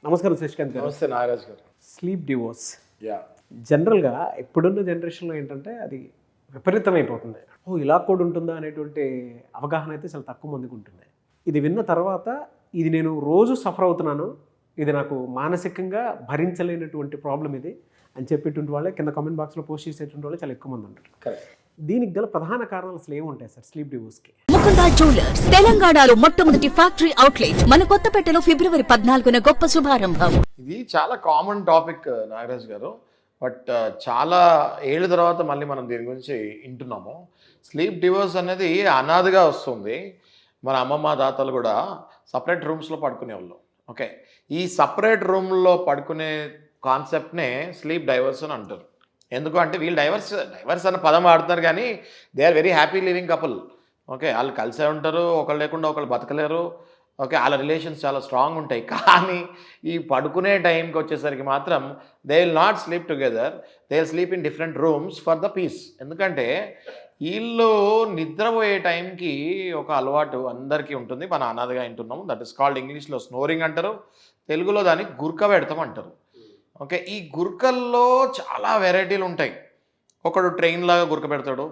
నమస్కారం శశికాంత్ గారు. నమస్తే నాగరాజ్ గారు. స్లీప్ డివోర్స్ యా జనరల్గా ఇప్పుడున్న జనరేషన్లో ఏంటంటే అది విపరీతమైపోతుంది. ఇలా కూడా ఉంటుందా అనేటువంటి అవగాహన అయితే చాలా తక్కువ మందికి ఉంటుంది. ఇది విన్న తర్వాత ఇది నేను రోజు సఫర్ అవుతున్నాను, ఇది నాకు మానసికంగా భరించలేనటువంటి ప్రాబ్లం ఇది అని చెప్పేటువంటి వాళ్ళే కింద కామెంట్ బాక్స్లో పోస్ట్ చేసేటువంటి వాళ్ళే చాలా ఎక్కువ మంది ఉంటారు. కరెక్ట్. దీనికి గల ప్రధాన కారణాలు అసలు ఏముంటాయి సార్ స్లీప్ డివోర్స్కి? ముకుందా జ్యువెలర్స్ తెలంగాణలో మొట్టమొదటి ఫ్యాక్టరీ అవుట్లెట్ మన కొత్తపేటలో ఫిబ్రవరి 14న గొప్ప శుభారంభం. ఇది చాలా కామన్ టాపిక్ నాగరాజ్ గారు. బట్ చాలా ఏళ్ళ తర్వాత మళ్ళీ మనం దీని గురించి వింటున్నాము. స్లీప్ డివోర్స్ అనేది అనాదిగా వస్తుంది. మన అమ్మమ్మ తాతలు కూడా సపరేట్ రూమ్స్లో పడుకునేవాళ్ళు. ఓకే, ఈ సపరేట్ రూమ్లో పడుకునే కాన్సెప్ట్నే స్లీప్ డైవర్స్ అని అంటారు. ఎందుకు అంటే వీళ్ళు డైవర్స్ అన్న పదం వాడుతున్నారు, కానీ they are very happy living couple. Okay, వాళ్ళు కలిసే ఉంటారు, ఒకళ్ళు లేకుండా ఒకళ్ళు బతకలేరు. ఓకే, వాళ్ళ రిలేషన్స్ చాలా స్ట్రాంగ్ ఉంటాయి. కానీ ఈ పడుకునే టైంకి వచ్చేసరికి మాత్రం they will not sleep together, they will sleep in different rooms for the peace. ఎందుకంటే వీళ్ళు నిద్రపోయే టైంకి ఒక అలవాటు అందరికీ ఉంటుంది, మన అనాథగా వింటున్నాము. దట్ ఈస్ కాల్డ్ ఇంగ్లీష్లో స్నోరింగ్ అంటారు, తెలుగులో దాన్ని గుర్క పెడతాం అంటారు. ఓకే, ఈ గుర్కల్లో చాలా వెరైటీలు ఉంటాయి. ఒకడు ట్రైన్ లాగా గురక పెడతాడు,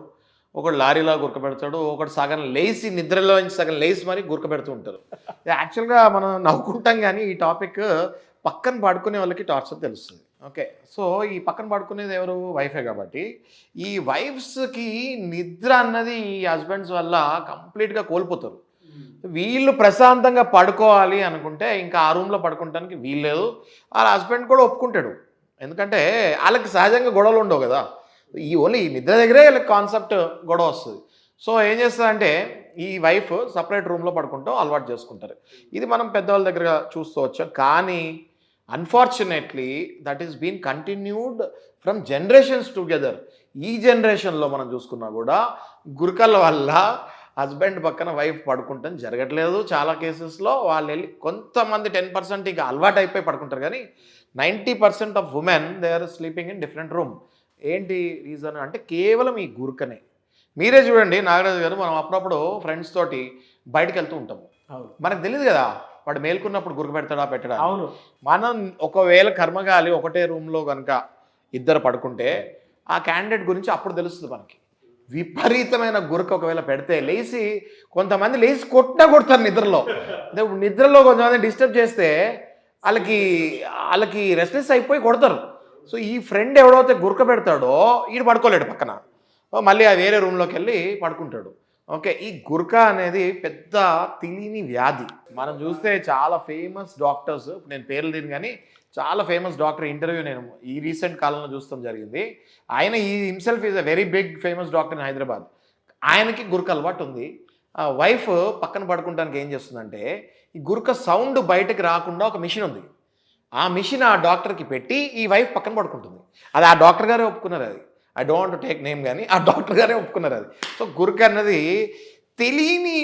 ఒకడు లారీలాగా గురక పెడతాడు, ఒకడు సగం లేచి నిద్రలో నుంచి సగం లేచి మరి గురక పెడుతూ ఉంటారు. యాక్చువల్గా మనం నవ్వుకుంటాం, కానీ ఈ టాపిక్ పక్కన పడుకునే వాళ్ళకి టార్చర్ తెలుస్తుంది. ఓకే, సో ఈ పక్కన పడుకునేది ఎవరు? వైఫే. కాబట్టి ఈ వైఫ్స్కి నిద్ర అన్నది ఈ హస్బెండ్స్ వల్ల కంప్లీట్గా కోల్పోతారు. వీళ్ళు ప్రశాంతంగా పడుకోవాలి అనుకుంటే ఇంకా ఆ రూమ్లో పడుకుంటానికి వీల్లేదు. వాళ్ళ హస్బెండ్ కూడా ఒప్పుకుంటాడు, ఎందుకంటే వాళ్ళకి సహజంగా గొడవలు ఉండవు కదా. ఈ ఓన్లీ నిద్ర దగ్గరే వీళ్ళకి కాన్సెప్ట్ గొడవ వస్తుంది. సో ఏం చేస్తుందంటే ఈ వైఫ్ సపరేట్ రూమ్లో పడుకుంటూ అలవాటు చేసుకుంటారు. ఇది మనం పెద్దవాళ్ళ దగ్గర చూస్తూ వచ్చాం. కానీ unfortunately that is been continued from generations together. ఈ జనరేషన్లో మనం చూసుకున్నా కూడా గురకల వల్ల హస్బెండ్ పక్కన వైఫ్ పడుకుంటాం జరగట్లేదు. చాలా కేసెస్లో వాళ్ళు వెళ్ళి కొంతమంది 10% ఇక అలవాటు అయిపోయి పడుకుంటారు, కానీ 90% of women they are sleeping in different room. ఏంటి రీజన్ అంటే కేవలం ఈ గురకనే. మీరే చూడండి నాగరాజు గారు, మనం అప్పుడప్పుడు ఫ్రెండ్స్ తోటి బయటకు వెళ్తూ ఉంటాము. మనకు తెలియదు కదా వాడు మేల్కున్నప్పుడు గురక పెడతాడా పెట్టడా. అవును, మనం ఒకవేళ కర్మగాలి ఒకటే రూమ్లో కనుక ఇద్దరు పడుకుంటే ఆ క్యాండిడేట్ గురించి అప్పుడు తెలుస్తుంది మనకి. విపరీతమైన గురక ఒకవేళ పెడితే లేచి కొంతమంది లేచి కొడతారు నిద్రలో. నిద్రలో కొంతమంది డిస్టర్బ్ చేస్తే వాళ్ళకి రెస్ట్లెస్ అయిపోయి కొడతారు. సో ఈ ఫ్రెండ్ ఎవడైతే గురక పెడతాడో ఈడు పడుకోలేడు పక్కన, మళ్ళీ ఆ వేరే రూమ్లోకి వెళ్ళి పడుకుంటాడు. ఓకే, ఈ గురక అనేది పెద్ద తెలియని వ్యాధి. మనం చూస్తే చాలా ఫేమస్ డాక్టర్స్, నేను పేర్లు తిని కానీ చాలా ఫేమస్ డాక్టర్ ఇంటర్వ్యూ నేను ఈ రీసెంట్ కాలంలో చూస్తాం జరిగింది. ఆయన ఈ himself is a very big famous doctor in Hyderabad. ఆయనకి గురక అలవాటు ఉంది. ఆ వైఫ్ పక్కన పడుకుంటానికి ఏం చేస్తుందంటే ఈ గురక సౌండ్ బయటకు రాకుండా ఒక మిషన్ ఉంది. ఆ మిషన్ ఆ డాక్టర్కి పెట్టి ఈ వైఫ్ పక్కన పడుకుంటుంది. అది ఆ డాక్టర్ గారే ఒప్పుకున్నారు. అది I don't want to take name, కానీ ఆ డాక్టర్ గారే ఒప్పుకున్నారు అది. సో గురక అన్నది తెలియని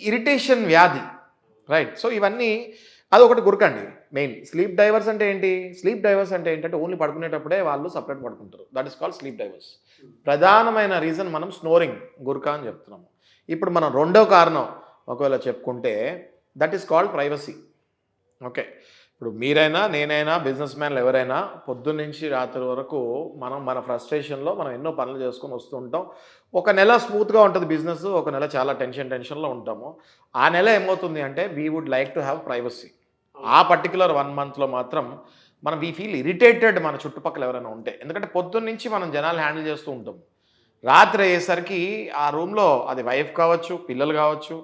ఇరిటేషన్ వ్యాధి, రైట్? సో ఇవన్నీ అదొకటి గురక అండి మెయిన్. స్లీప్ డైవర్స్ అంటే ఏంటి? స్లీప్ డైవర్స్ అంటే ఏంటంటే ఓన్లీ పడుకునేటప్పుడే వాళ్ళు సపరేట్ పడుకుంటారు. That is called sleep divorce. ప్రధానమైన రీజన్ మనం స్నోరింగ్, గురక అని చెప్తున్నాము. ఇప్పుడు మనం రెండో కారణం ఒకవేళ చెప్పుకుంటే that is called privacy. Okay, ఇప్పుడు మీరైనా నేనైనా బిజినెస్ మ్యాన్లు ఎవరైనా పొద్దున్న నుంచి రాత్రి వరకు మన ఫ్రస్ట్రేషన్లో మనం ఎన్నో పనులు చేసుకొని వస్తూ ఉంటాం. ఒక నెల స్మూత్గా ఉంటుంది బిజినెస్, ఒక నెల చాలా టెన్షన్లో ఉంటాము. ఆ నెల ఏమవుతుంది అంటే we would like to have privacy. ఆ పర్టికులర్ 1 మంత్లో మాత్రం మనం వీ ఫీల్ ఇరిటేటెడ్ మన చుట్టుపక్కల ఎవరైనా ఉంటే. ఎందుకంటే పొద్దున్న నుంచి మనం జనాలు హ్యాండిల్ చేస్తూ ఉంటాం. రాత్రి అయ్యేసరికి ఆ రూమ్లో అది వైఫ్ కావచ్చు, పిల్లలు కావచ్చు,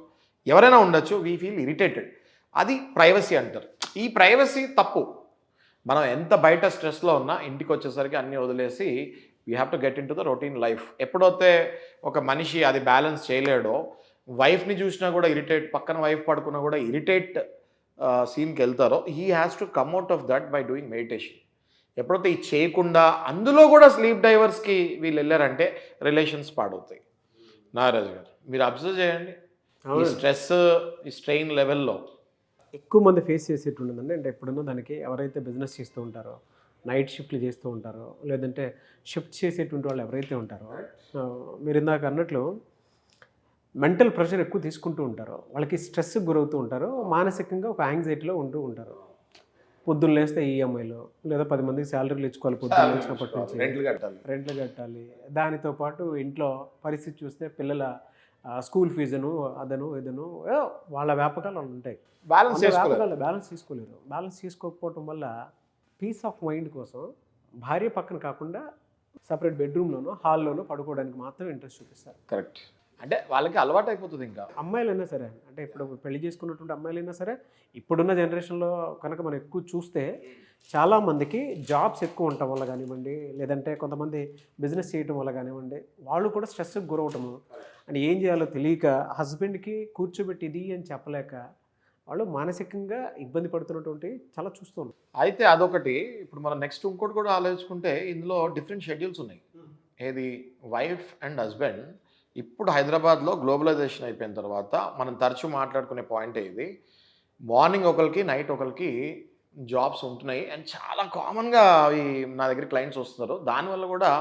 ఎవరైనా ఉండొచ్చు, వీ ఫీల్ ఇరిటేటెడ్. అది ప్రైవసీ అంటారు. ఈ ప్రైవసీ తప్పు. మనం ఎంత బయట స్ట్రెస్లో ఉన్నా ఇంటికి వచ్చేసరికి అన్నీ వదిలేసి we have to get in to the routine life. ఎప్పుడైతే ఒక మనిషి అది బ్యాలెన్స్ చేయలేడో, వైఫ్ని చూసినా కూడా ఇరిటేట్, పక్కన వైఫ్ పడుకున్నా కూడా ఇరిటేట్ సీన్కి వెళ్తారో, he has to come out of that by doing meditation. ఎప్పుడైతే ఇది చేయకుండా అందులో కూడా స్లీప్ డైవర్స్కి వీళ్ళు వెళ్ళారంటే రిలేషన్స్ పాడవుతాయి. నాగరాజు గారు మీరు అబ్జర్వ్ చేయండి, ఈ స్ట్రెస్, ఈ స్ట్రెయిన్ లెవెల్లో ఎక్కువ మంది ఫేస్ చేసేటుండదండి. అంటే ఎప్పుడన్నా దానికి ఎవరైతే బిజినెస్ చేస్తూ ఉంటారో, నైట్ షిఫ్ట్లు చేస్తూ ఉంటారో, లేదంటే షిఫ్ట్ చేసేటువంటి వాళ్ళు ఎవరైతే ఉంటారో, మీరు ఇందాక అన్నట్లు మెంటల్ ప్రెషర్ ఎక్కువ తీసుకుంటూ ఉంటారో, వాళ్ళకి స్ట్రెస్కి గురవుతూ ఉంటారో, మానసికంగా ఒక యాంగ్జైటీలో ఉంటూ ఉంటారు. పొద్దున్న లేస్తే ఈఎంఐలు, లేదా 10 మందికి శాలరీలు ఇచ్చుకోవాలి పొద్దున్న లేచినప్పటి నుంచి, రెంట్లు కట్టాలి. రెంట్లు కట్టాలి. దానితో పాటు ఇంట్లో పరిస్థితి చూస్తే పిల్లల స్కూల్ ఫీజును అదను ఇదను వాళ్ళ వ్యాపకాలు వాళ్ళు ఉంటాయి. బ్యాలెన్స్ బ్యాలెన్స్ తీసుకోలేరు. బ్యాలెన్స్ తీసుకోకపోవటం వల్ల పీస్ ఆఫ్ మైండ్ కోసం భార్య పక్కన కాకుండా సపరేట్ బెడ్రూమ్లోనో హాల్లోనో పడుకోవడానికి మాత్రం ఇంట్రెస్ట్ చూపిస్తారు. కరెక్ట్. అంటే వాళ్ళకి అలవాటు అయిపోతుంది. ఇంకా అమ్మాయిలైనా సరే, అంటే ఇప్పుడు పెళ్లి చేసుకున్నటువంటి అమ్మాయిలైనా సరే, ఇప్పుడున్న జనరేషన్లో కనుక మనం ఎక్కువ చూస్తే చాలామందికి జాబ్స్ ఎక్కువ ఉండటం వల్ల కానివ్వండి, లేదంటే కొంతమంది బిజినెస్ చేయటం వల్ల కానివ్వండి, వాళ్ళు కూడా స్ట్రెస్కి గురవటము, అండ్ ఏం చేయాలో తెలియక హస్బెండ్కి కూర్చోబెట్టి ఇది అని చెప్పలేక వాళ్ళు మానసికంగా ఇబ్బంది పడుతున్నటువంటి చాలా చూస్తున్నాం. అయితే అదొకటి. ఇప్పుడు మనం నెక్స్ట్ ఇంకోటి కూడా ఆలోచించుకుంటే ఇందులో డిఫరెంట్ షెడ్యూల్స్ ఉన్నాయి. ఏది వైఫ్ అండ్ హస్బెండ్ ఇప్పుడు హైదరాబాద్లో గ్లోబలైజేషన్ అయిపోయిన తర్వాత మనం తరచూ మాట్లాడుకునే పాయింట్ ఇది. మార్నింగ్ ఒకరికి నైట్ ఒకరికి జాబ్స్ ఉంటున్నాయి అండ్ చాలా కామన్గా అవి నా దగ్గర క్లయింట్స్ వస్తున్నారు. దానివల్ల కూడా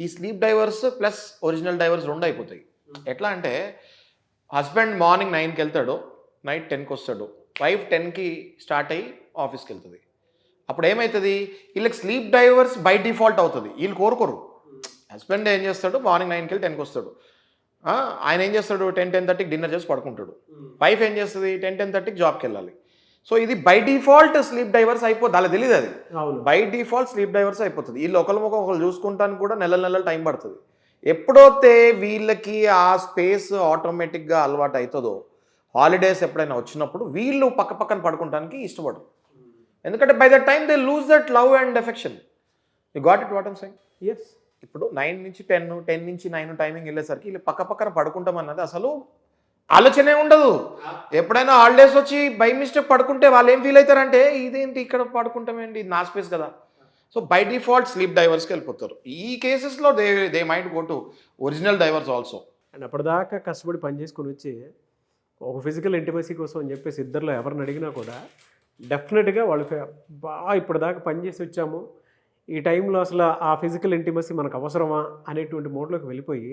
ఈ sleep divorce plus original divorce రెండు అయిపోతాయి. ఎట్లా అంటే హస్బెండ్ మార్నింగ్ 9కి వెళ్తాడు, నైట్ 10కి వస్తాడు, వైఫ్ 10కి స్టార్ట్ అయ్యి ఆఫీస్కి వెళ్తుంది. అప్పుడు ఏమవుతుంది, వీళ్ళకి స్లీప్ డైవర్స్ బై డిఫాల్ట్ అవుతుంది. వీళ్ళు కోరుకోరు. హస్బెండ్ ఏం చేస్తాడు, మార్నింగ్ 9కి వెళ్ళి 10కి వస్తాడు. ఆయన ఏం చేస్తాడు, 10-10:30కి డిన్నర్ చేసి పడుకుంటాడు. వైఫ్ ఏం చేస్తుంది, 10-10:30కి జాబ్కి వెళ్ళాలి. సో ఇది బై డిఫాల్ట్ స్లీప్ డైవర్స్ అయిపోతుంది. అలా తెలియదు. అది బై డిఫాల్ట్ స్లీప్ డైవర్స్ అయిపోతుంది. వీళ్ళు ఒకరు చూసుకుంటానికి కూడా నెలలు టైం పడుతుంది. ఎప్పుడైతే వీళ్ళకి ఆ స్పేస్ ఆటోమేటిక్గా అలవాటు అవుతుందో, హాలిడేస్ ఎప్పుడైనా వచ్చినప్పుడు వీళ్ళు పక్కన పడుకుంటానికి ఇష్టపడరు. ఎందుకంటే by that time they lose that love and affection. You got it what I'm saying? Yes. ఇప్పుడు 9 నుంచి 10, 10 నుంచి 9 టైమింగ్ వెళ్ళేసరికి వీళ్ళు పక్కన పడుకుంటాం అన్నది అసలు ఆలోచనే ఉండదు. ఎప్పుడైనా హాలిడేస్ వచ్చి బై మిస్టేక్ పడుకుంటే వాళ్ళు ఏం ఫీల్ అవుతారంటే, ఇదేంటి ఇక్కడ పడుకుంటామేంటి, నా స్పేస్ కదా. సో బై డిఫాల్ట్ స్లీప్ డైవర్స్కి వెళ్ళిపోతారు. ఈ కేసెస్లో they might go to original divorce also. And అప్పటిదాకా కష్టపడి పని చేసుకొని వచ్చి ఒక ఫిజికల్ ఇంటిమసీ కోసం అని చెప్పేసి ఇద్దరిలో ఎవరిని అడిగినా కూడా డెఫినెట్గా వాళ్ళు ఇప్పటిదాకా పని చేసి వచ్చాము, ఈ టైంలో అసలు ఆ ఫిజికల్ ఇంటిమసీ మనకు అవసరమా అనేటువంటి మోడ్లోకి వెళ్ళిపోయి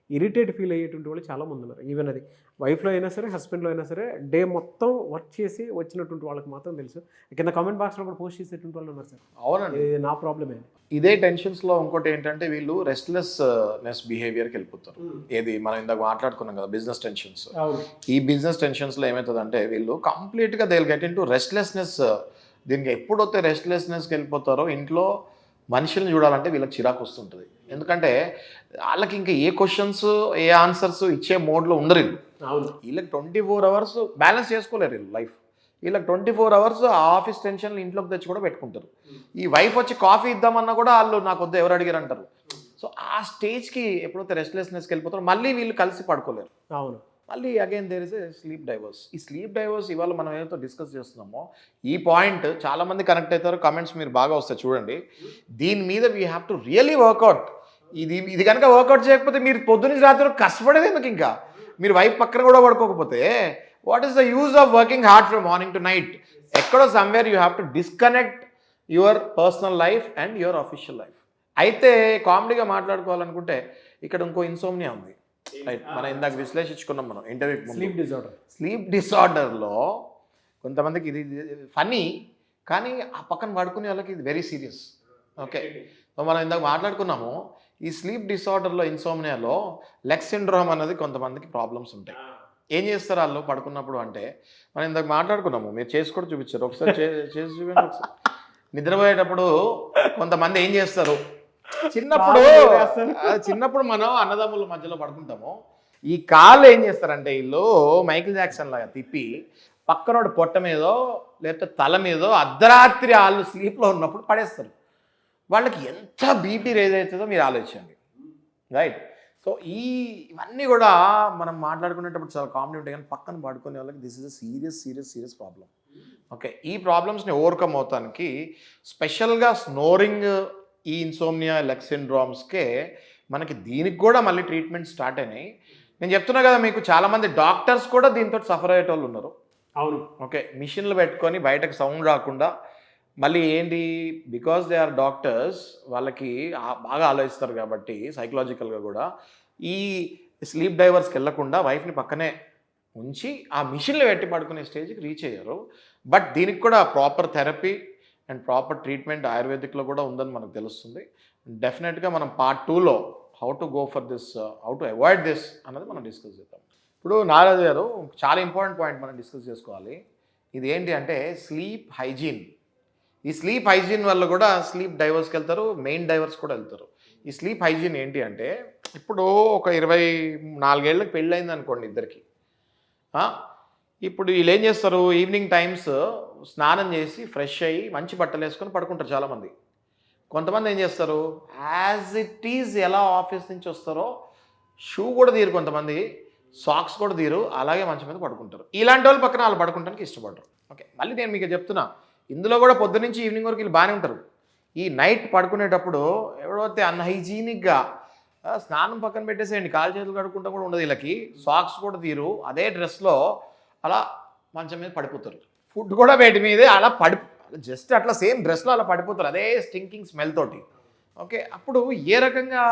ఇరిటేట్ ఫీల్ అయ్యేటువంటి వాళ్ళు చాలామంది ఉన్నారు. ఈవెన్ అది వైఫ్లో అయినా సరే, హస్బెండ్లో అయినా సరే, డే మొత్తం వర్క్ చేసి వచ్చినటువంటి వాళ్ళకి మాత్రం తెలుసు. కింద కామెంట్ బాక్స్లో కూడా పోస్ట్ చేసేటువంటి వాళ్ళు ఉన్నారు సార్. అవునండి, ఇది నా ప్రాబ్లమే. ఇదే టెన్షన్స్లో ఇంకోటి ఏంటంటే వీళ్ళు రెస్ట్లెస్నెస్ బిహేవియర్కి వెళ్ళిపోతారు. ఏది మనం ఇందాక మాట్లాడుకున్నాం కదా, బిజినెస్ టెన్షన్స్. ఈ బిజినెస్ టెన్షన్స్లో ఏమవుతుందంటే వీళ్ళు కంప్లీట్గా they will get in to restlessness. దీనికి ఎప్పుడైతే రెస్ట్లెస్నెస్కి వెళ్ళిపోతారో ఇంట్లో మనుషుల్ని చూడాలంటే వీళ్ళకి చిరాకు వస్తుంటుంది. ఎందుకంటే వాళ్ళకి ఇంకా ఏ క్వశ్చన్స్ ఏ ఆన్సర్స్ ఇచ్చే మోడ్లో ఉండరు వీళ్ళు. వీళ్ళకి 24 hours బ్యాలెన్స్ చేసుకోలేరు వీళ్ళు లైఫ్. వీళ్ళకి 24 hours ఆఫీస్ టెన్షన్లు ఇంట్లోకి తెచ్చి కూడా పెట్టుకుంటారు. ఈ వైఫ్ వచ్చి కాఫీ ఇద్దామన్నా కూడా వాళ్ళు నాకు వద్దు, ఎవరు అడిగారు అంటారు. సో ఆ స్టేజ్కి ఎప్పుడైతే రెస్ట్లెస్నెస్కి వెళ్ళిపోతారో మళ్ళీ వీళ్ళు కలిసి పడుకోలేరు. అవును. మళ్ళీ again there is a sleep divorce. ఈ స్లీప్ డైవర్స్ ఇవాళ మనం ఏదైతే డిస్కస్ చేస్తున్నామో ఈ పాయింట్ చాలామంది కనెక్ట్ అవుతారు. కమెంట్స్ మీరు బాగా వస్తాయి చూడండి. దీని మీద we have to really work out. ఇది కనుక వర్కౌట్ చేయకపోతే మీరు పొద్దున్నుంచి రాత్రి కష్టపడేది ఎందుకు? ఇంకా మీరు వైఫ్ పక్కన కూడా పడుకోకపోతే what is the use of working hard from morning to night? ఎక్కడో somewhere you have to disconnect your personal life and your official life. అయితే కామెడీగా మాట్లాడుకోవాలనుకుంటే ఇక్కడ ఇంకో ఇన్సోమ్నియా ఉంది. రైట్, మనం ఇందాక విశ్లేషించుకున్నాం మనం ఇంటర్వ్యూ. స్లీప్ డిసార్డర్లో కొంతమందికి ఇది ఫనీ, కానీ ఆ పక్కన పడుకునే వాళ్ళకి ఇది వెరీ సీరియస్. ఓకే, సో మనం ఇందాక మాట్లాడుకున్నాము ఈ స్లీప్ డిసార్డర్లో, ఇన్సోమ్నియాలో లెగ్ సిండ్రోమ్ అనేది కొంతమందికి ప్రాబ్లమ్స్ ఉంటాయి. ఏం చేస్తారు వాళ్ళు పడుకున్నప్పుడు అంటే, మనం ఇందాక మాట్లాడుకున్నాము, మీరు చేసి కూడా చూపించారు ఒకసారి, చేసి చూపించండి ఒకసారి. నిద్రపోయేటప్పుడు కొంతమంది ఏం చేస్తారు, చిన్నప్పుడు మనం అన్నదమ్ముల మధ్యలో పడుకుంటాము, ఈ కాళ్ళు ఏం చేస్తారంటే వీళ్ళు మైకిల్ జాక్సన్ లాగా తిప్పి పక్కనోడు పొట్ట మీదో లేకపోతే తల మీదో అర్ధరాత్రి వాళ్ళు స్లీప్లో ఉన్నప్పుడు పడేస్తారు. వాళ్ళకి ఎంత బీపీ రేజ్ అవుతుందో మీరు ఆలోచించండి. రైట్, సో ఇవన్నీ కూడా మనం మాట్లాడుకునేటప్పుడు చాలా కామెడీ ఉంటాయి, కానీ పక్కన పడుకునే వాళ్ళకి this is a serious problem. Okay, ఈ ప్రాబ్లమ్స్ని ఓవర్కమ్ అవుతానికి స్పెషల్గా స్నోరింగ్, ఈ ఇన్సోమ్నియా, లెగ్ సిండ్రోమ్స్కే మనకి దీనికి కూడా మళ్ళీ ట్రీట్మెంట్ స్టార్ట్ అయినాయి. నేను చెప్తున్నా కదా మీకు, చాలామంది డాక్టర్స్ కూడా దీంతో సఫర్ అయ్యే వాళ్ళు ఉన్నారు. అవును. ఓకే, మిషన్లు పెట్టుకొని బయటకు సౌండ్ రాకుండా, మళ్ళీ ఏంటి, బికాస్ దే ఆర్ డాక్టర్స్, వాళ్ళకి బాగా ఆలోచిస్తారు కాబట్టి సైకలాజికల్గా కూడా ఈ స్లీప్ డైవర్స్కి వెళ్ళకుండా వైఫ్ని పక్కనే ఉంచి ఆ మిషన్లు పెట్టి పడుకునే స్టేజ్కి రీచ్ అయ్యారు. బట్ దీనికి కూడా proper therapy and proper treatment ఆయుర్వేదిక్లో కూడా ఉందని మనకు తెలుస్తుంది. డెఫినెట్గా మనం పార్ట్ 2లో how to go for this, how to avoid this అన్నది మనం డిస్కస్ చేద్దాం. ఇప్పుడు నారాజు గారు చాలా ఇంపార్టెంట్ పాయింట్ మనం డిస్కస్ చేసుకోవాలి. ఇది ఏంటి అంటే స్లీప్ హైజీన్. ఈ స్లీప్ హైజీన్ వల్ల కూడా స్లీప్ డైవర్స్కి వెళ్తారు, మెయిన్ డైవర్స్ కూడా వెళ్తారు. ఈ స్లీప్ హైజీన్ ఏంటి అంటే, ఇప్పుడు ఒక 24 ఏళ్ళకి పెళ్ళయింది అనుకోండి ఇద్దరికి. ఇప్పుడు వీళ్ళు ఏం చేస్తారు, ఈవినింగ్ టైమ్స్ స్నానం చేసి ఫ్రెష్ అయ్యి మంచి బట్టలు వేసుకొని పడుకుంటారు చాలామంది. కొంతమంది ఏం చేస్తారు, యాజ్ ఇట్ ఈజ్ ఎలా ఆఫీస్ నుంచి వస్తారో షూ కూడా తీరు, కొంతమంది సాక్స్ కూడా తీరు, అలాగే మంచం మీద పడుకుంటారు. ఇలాంటి వాళ్ళు పక్కన వాళ్ళు పడుకుంటానికి ఇష్టపడరు. ఓకే, మళ్ళీ నేను మీకు చెప్తున్నా, ఇందులో కూడా పొద్దు నుంచి ఈవినింగ్ వరకు వీళ్ళు బాగానే ఉంటారు. ఈ నైట్ పడుకునేటప్పుడు ఎవరైతే అన్హైజీనిక్గా స్నానం పక్కన పెట్టేసేయండి, కాలు చేతులు కడుక్కుంటా కూడా ఉండదు వీళ్ళకి, సాక్స్ కూడా తీరు, అదే డ్రెస్లో అలా మంచం మీద పడిపోతారు. ఫుడ్ కూడా వేటి మీదే అలా జస్ట్ అట్లా సేమ్ డ్రెస్లో అలా పడిపోతారు, అదే స్టింకింగ్ స్మెల్ తోటి. ఓకే, అప్పుడు ఏ రకంగా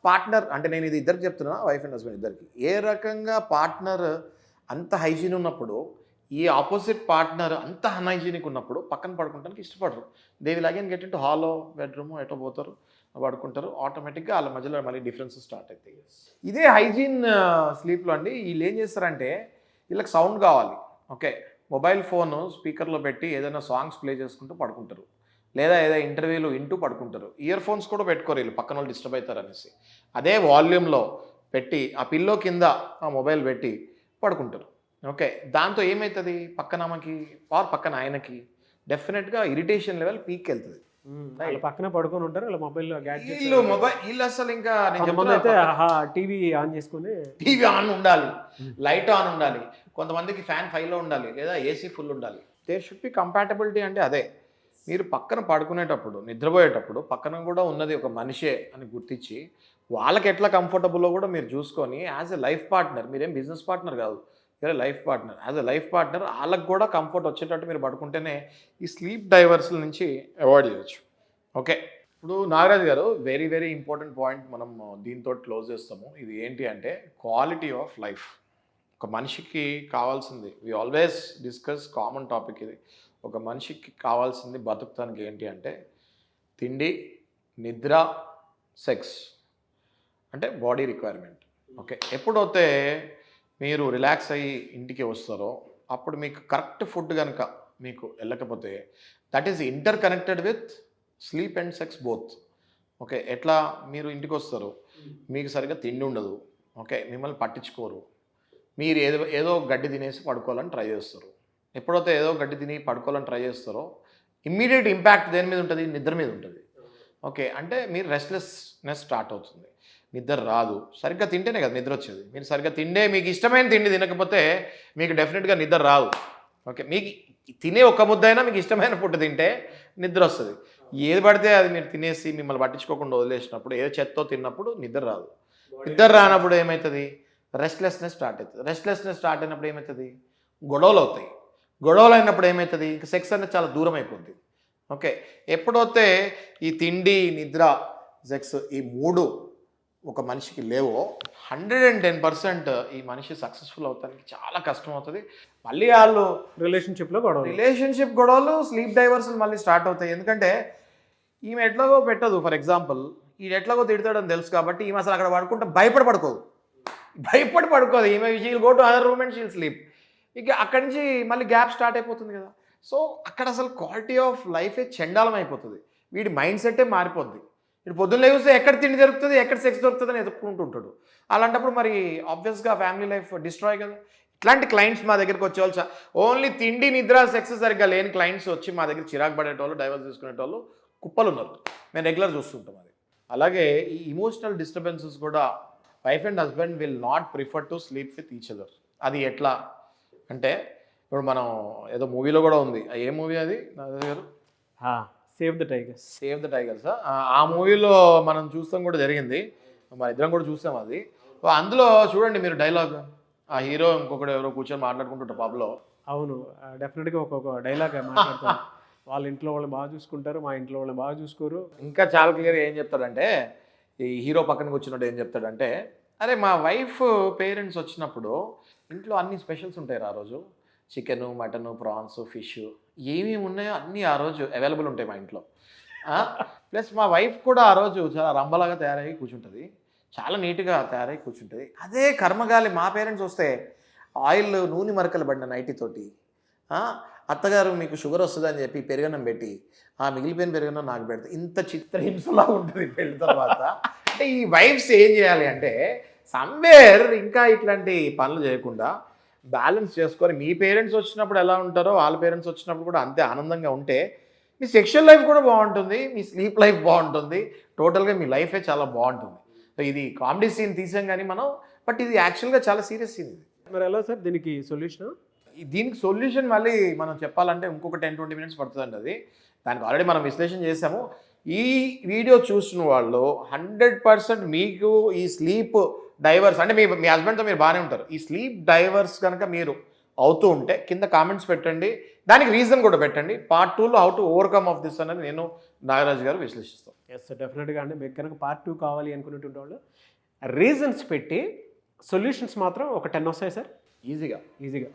పార్ట్నర్, అంటే నేను ఇది ఇద్దరికి చెప్తున్నా, వైఫ్ అండ్ హస్బెండ్ ఇద్దరికి, ఏ రకంగా పార్ట్నర్ అంత హైజీన్ ఉన్నప్పుడు ఈ ఆపోజిట్ పార్ట్నర్ అంత అన్హైజీనిక్ ఉన్నప్పుడు పక్కన పడుకుంటానికి ఇష్టపడరు. They will again get in to hollow bedroom ఎటో పోతారు, పడుకుంటారు. ఆటోమేటిక్గా వాళ్ళ మధ్యలో మళ్ళీ డిఫరెన్సెస్ స్టార్ట్ అవుతాయి. ఇదే హైజీన్ స్లీప్లో అండి వీళ్ళు ఏం చేస్తారంటే, వీళ్ళకి సౌండ్ కావాలి. ఓకే, మొబైల్ ఫోన్ స్పీకర్లో పెట్టి ఏదైనా సాంగ్స్ ప్లే చేసుకుంటూ పడుకుంటారు, లేదా ఏదో ఇంటర్వ్యూలు వింటూ పడుకుంటారు. ఇయర్ ఫోన్స్ కూడా పెట్టుకోరు వీళ్ళు, పక్కన వాళ్ళు డిస్టర్బ్ అవుతారు అనేసి. అదే వాల్యూమ్లో పెట్టి ఆ పిల్లో కింద ఆ మొబైల్ పెట్టి పడుకుంటారు. ఓకే, దాంతో ఏమవుతుంది, పక్కన ఆమెకి పక్కన ఆయనకి డెఫినెట్గా ఇరిటేషన్ లెవెల్ పీక్ వెళ్తుంది. వాళ్ళ పక్కనే పడుకొని ఉంటారు, వాళ్ళ మొబైల్లో వీళ్ళు అసలు ఇంకా అయితే టీవీ ఆన్ చేసుకుని, టీవీ ఆన్ ఉండాలి, లైట్ ఆన్ ఉండాలి, కొంతమందికి ఫ్యాన్ 5లో ఉండాలి, లేదా ఏసీ ఫుల్ ఉండాలి. There should be compatibility. అంటే అదే, మీరు పక్కన పడుకునేటప్పుడు నిద్రపోయేటప్పుడు పక్కన కూడా ఉన్నది ఒక మనిషే అని గుర్తించి వాళ్ళకి ఎట్లా కంఫర్టబుల్లో కూడా మీరు చూసుకొని, యాజ్ ఎ లైఫ్ పార్ట్నర్, మీరేం బిజినెస్ పార్ట్నర్ కాదు, మీరే life partner, as a life partner వాళ్ళకి కూడా కంఫర్ట్ వచ్చేటట్టు మీరు పడుకుంటేనే ఈ స్లీప్ డైవర్స్ల నుంచి అవాయిడ్ చేయొచ్చు. ఓకే, ఇప్పుడు నాగరాజు గారు వెరీ వెరీ ఇంపార్టెంట్ పాయింట్ మనం దీంతో క్లోజ్ చేస్తాము. ఇది ఏంటి అంటే క్వాలిటీ ఆఫ్ లైఫ్. ఒక మనిషికి కావాల్సింది, we always discuss common topic ఇది, ఒక మనిషికి కావాల్సింది బతుకుతానికి ఏంటి అంటే తిండి, నిద్ర, సెక్స్, అంటే బాడీ రిక్వైర్మెంట్. ఓకే, ఎప్పుడైతే మీరు రిలాక్స్ అయ్యి ఇంటికి వస్తారో అప్పుడు మీకు కరెక్ట్ ఫుడ్ కనుక మీకు వెళ్ళకపోతే that is inter connected with sleep and sex both. Okay, ఎట్లా మీరు ఇంటికి వస్తారు, మీకు సరిగ్గా తిండి ఉండదు, ఓకే, మిమ్మల్ని పట్టించుకోరు, మీరు ఏదో గడ్డి తినేసి పడుకోవాలని ట్రై చేస్తారు. ఎప్పుడైతే ఏదో గడ్డి తిని పడుకోవాలని ట్రై చేస్తారో ఇమ్మీడియట్ ఇంపాక్ట్ దేని మీద ఉంటుంది, నిద్ర మీద ఉంటుంది. ఓకే, అంటే మీరు రెస్ట్లెస్నెస్ స్టార్ట్ అవుతుంది, నిద్ర రాదు. సరిగ్గా తింటేనే కదా నిద్ర వచ్చేది. మీరు సరిగ్గా తిండే, మీకు ఇష్టమైన తిండి తినకపోతే మీకు డెఫినెట్గా నిద్ర రాదు. ఓకే, మీకు తినే ఒక ముద్దైనా మీకు ఇష్టమైన ఫుడ్ తింటే నిద్ర వస్తుంది. ఏది పడితే అది మీరు తినేసి మిమ్మల్ని పట్టించుకోకుండా వదిలేసినప్పుడు, ఏదో చెత్తో తిన్నప్పుడు నిద్ర రాదు. నిద్ర రానప్పుడు ఏమవుతుంది, రెస్ట్లెస్నెస్ స్టార్ట్ అవుతుంది. రెస్ట్లెస్నెస్ స్టార్ట్ అయినప్పుడు ఏమవుతుంది, గొడవలు అవుతాయి. గొడవలు అయినప్పుడు ఏమవుతుంది, ఇంకా సెక్స్ అనేది చాలా దూరం అయిపోతుంది. ఓకే, ఎప్పుడైతే ఈ తిండి, నిద్ర, సెక్స్ ఈ మూడు ఒక మనిషికి లేవో 110% ఈ మనిషి సక్సెస్ఫుల్ అవుతానికి చాలా కష్టం అవుతుంది. మళ్ళీ వాళ్ళు రిలేషన్షిప్ గొడవలు, స్లీప్ డైవర్స్ మళ్ళీ స్టార్ట్ అవుతాయి. ఎందుకంటే ఈమె ఎట్లాగో పెట్టదు, ఫర్ ఎగ్జాంపుల్ ఈయన ఎట్లాగో తిడతాడని తెలుసు కాబట్టి ఈమె అసలు అక్కడ పడుకుంటే భయపడి పడుకోదు. ఈమె she'll go to other room and she'll sleep. ఇక అక్కడి నుంచి మళ్ళీ గ్యాప్ స్టార్ట్ అయిపోతుంది కదా. సో అక్కడ అసలు క్వాలిటీ ఆఫ్ లైఫే చండాలం అయిపోతుంది. వీడి మైండ్ సెట్టే మారిపోద్ది. ఇప్పుడు పొద్దున్న లేస్తే ఎక్కడ తిండి దొరుకుతుంది, ఎక్కడ సెక్స్ దొరుకుతుంది అని ఎదుర్కొంటుంటాడు. అలాంటప్పుడు మరి ఆబ్వియస్గా ఫ్యామిలీ లైఫ్ డిస్ట్రాయ్ కదా. ఇట్లాంటి క్లయింట్స్ మా దగ్గరికి వచ్చేవాళ్ళు ఓన్లీ తిండి, నిద్ర, సెక్స్ సరిగ్గా లేని క్లయింట్స్ వచ్చి మా దగ్గర చిరాకు పడేటోళ్ళు, డైవర్స్ తీసుకునేటోళ్ళు కుప్పలు ఉన్నారు. మేము రెగ్యులర్ చూస్తుంటాం అది. అలాగే ఈ ఇమోషనల్ డిస్టర్బెన్సెస్ కూడా wife and husband will not prefer to sleep with each other. అది ఎట్లా అంటే, ఇప్పుడు మనం ఏదో మూవీలో కూడా ఉంది, ఏ మూవీ అది నాగరాజు గారు, సేవ్ ద టైగర్స్. ఆ మూవీలో మనం చూస్తాం కూడా జరిగింది, మన ఇద్దరం కూడా చూసాం అది. అందులో చూడండి మీరు డైలాగ్, ఆ హీరో ఇంకొకటి ఎవరో కూర్చొని మాట్లాడుకుంటుంటారు పబ్లో. అవును, డెఫినెట్గా ఒక్కొక్క డైలాగ్ మాట్లాడతారు. వాళ్ళ ఇంట్లో వాళ్ళని బాగా చూసుకుంటారు, మా ఇంట్లో వాళ్ళని బాగా చూసుకోరు. ఇంకా చాలా క్లియర్గా ఏం చెప్తాడంటే, ఈ హీరో పక్కనకి వచ్చినట్టు ఏం చెప్తాడంటే, అరే మా వైఫ్ పేరెంట్స్ వచ్చినప్పుడు ఇంట్లో అన్ని స్పెషల్స్ ఉంటాయి ఆ రోజు, చికెను, మటను, ప్రాన్స్, ఫిష్ ఏమేమి ఉన్నాయో అన్నీ ఆ రోజు అవైలబుల్ ఉంటాయి మా ఇంట్లో. ప్లస్ మా వైఫ్ కూడా ఆ రోజు చాలా రంబలాగా తయారయ్యి కూర్చుంటుంది, చాలా నీట్గా తయారై కూర్చుంటుంది. అదే కర్మగాలి మా పేరెంట్స్ వస్తే ఆయిల్ నూనె మరకలు పడిన నైటీతోటి అత్తగారు మీకు షుగర్ వస్తుందని చెప్పి పెరుగన్నం పెట్టి ఆ మిగిలిపోయిన పెరుగన్నం నాకు పెడితే ఇంత చిత్రహింసలా ఉంటుంది పెళ్ళి తర్వాత. అంటే ఈ వైఫ్స్ ఏం చేయాలి అంటే సమ్వేర్ ఇంకా ఇట్లాంటి పనులు చేయకుండా బ్యాలెన్స్ చేసుకొని మీ పేరెంట్స్ వచ్చినప్పుడు ఎలా ఉంటారో వాళ్ళ పేరెంట్స్ వచ్చినప్పుడు కూడా అంతే ఆనందంగా ఉంటే మీ సెక్షువల్ లైఫ్ కూడా బాగుంటుంది, మీ స్లీప్ లైఫ్ బాగుంటుంది, టోటల్గా మీ లైఫే చాలా బాగుంటుంది. సో ఇది కామెడీ సీన్ తీసాం కానీ మనం, బట్ ఇది యాక్చువల్గా చాలా సీరియస్ సీన్ ఇది. మరి ఎలా సార్ దీనికి సొల్యూషన్? దీనికి సొల్యూషన్ మళ్ళీ మనం చెప్పాలంటే ఇంకొక 10-20 మినిట్స్ పడుతుందండి. అది దానికి ఆల్రెడీ మనం విశ్లేషణ చేసాము. ఈ వీడియో చూసిన వాళ్ళు 100% మీకు ఈ స్లీప్ డైవర్స్ అంటే మీ హస్బెండ్తో మీరు బాగానే ఉంటారు, ఈ స్లీప్ డైవర్స్ కనుక మీరు అవుతూ ఉంటే కింద కామెంట్స్ పెట్టండి, దానికి రీజన్ కూడా పెట్టండి. పార్ట్ 2లో how to overcome of this అనేది నేను నాగరాజు గారు విశ్లేషిస్తాం. ఎస్ సార్, డెఫినెట్గా అండి. మీకు కనుక పార్ట్ 2 కావాలి అనుకునేటువంటి వాళ్ళు రీజన్స్ పెట్టి సొల్యూషన్స్ మాత్రం ఒక 10 వస్తాయి సార్, ఈజీగా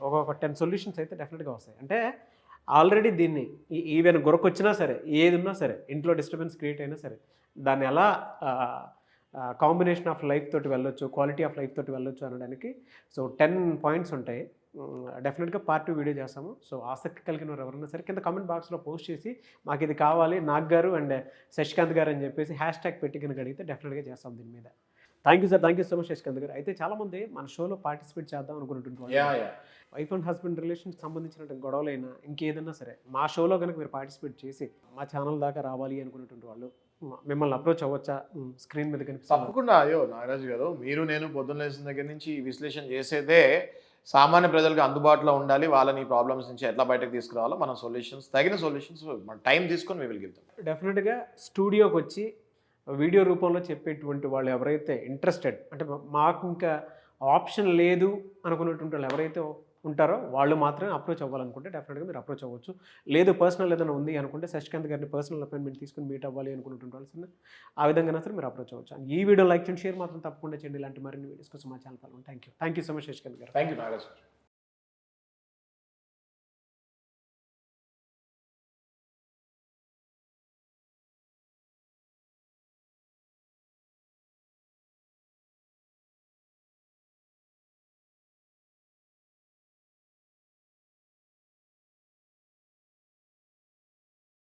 ఒక 10 సొల్యూషన్స్ అయితే డెఫినెట్గా వస్తాయి. అంటే ఆల్రెడీ దీన్ని ఈవెన్ గొరకొచ్చినా సరే, ఏది ఉన్నా సరే, ఇంట్లో డిస్టర్బెన్స్ క్రియేట్ అయినా సరే, దాన్ని ఎలా కాంబినేషన్ ఆఫ్ లైఫ్ తోటి వెళ్ళొచ్చు, క్వాలిటీ ఆఫ్ లైఫ్ తోటి వెళ్ళొచ్చు అనడానికి సో 10 పాయింట్స్ ఉంటాయి. డెఫినెట్గా పార్ట్ 2 వీడియో చేస్తాము. సో ఆసక్తి కలిగిన వారు ఎవరైనా సరే కింద కామెంట్ బాక్స్లో పోస్ట్ చేసి మాకు ఇది కావాలి నాగ్ గారు అండ్ శశికాంత్ గారు అని చెప్పేసి #పెట్టి కనుక అడిగితే డెఫినెట్గా చేస్తాం దీని మీద. Thank you sir, thank you so much Shashikant garu. అయితే చాలామంది మన షోలో పార్టిసిపేట్ చేద్దాం అనుకుంటుంటారు, వైఫ్ అండ్ హస్బెండ్ రిలేషన్కి సంబంధించిన గొడవలైనా ఇంకేదన్నా సరే మా షోలో కనుక మీరు పార్టిసిపేట్ చేసి మా ఛానల్ దాకా రావాలి అనుకునేటువంటి వాళ్ళు మిమ్మల్ని అప్రోచ్ అవ్వచ్చా? స్క్రీన్ మీద కనిపిస్తుంది. తప్పకుండా. అయ్యో నాగరాజు గారు, మీరు నేను పొద్దున్న లేచిన దగ్గర నుంచి ఈ విశ్లేషణ చేసేదే సామాన్య ప్రజలకు అందుబాటులో ఉండాలి, వాళ్ళని ప్రాబ్లమ్స్ నుంచి ఎట్లా బయటకు తీసుకురావాలో మన సొల్యూషన్స్, తగిన సొల్యూషన్స్ మన టైం తీసుకొని మేము వెళ్తాం. డెఫినెట్గా స్టూడియోకి వచ్చి వీడియో రూపంలో చెప్పేటువంటి వాళ్ళు ఎవరైతే ఇంట్రెస్టెడ్, అంటే మాకు ఇంకా ఆప్షన్ లేదు అనుకునేటువంటి వాళ్ళు ఎవరైతే ఉంటారో వాళ్ళు మాత్రమే అప్రోచ్ అవ్వాలనుకుంటే డెఫినెట్గా మీరు అప్రోచ్ అవ్వచ్చు. లేదు పర్సనల్ ఏదైనా ఉంది అనుకుంటే శశికాంత్ గారిని పర్సనల్ అపాయింట్మెంట్ తీసుకుని మీట్ అవ్వాలి అనుకునేటువంటి వాళ్ళు ఆ విధంగా సరే మీరు అప్రోచ్ అవ్వచ్చు. ఈ వీడియో లైక్ చేయండి, షేర్ మాత్రం తప్పకుండా చేయండి. ఇలాంటి మరిన్ని వీడియోస్ కోసం మా channel follow. Thank you so much Shashikant గారు. Thank you Nagaraju.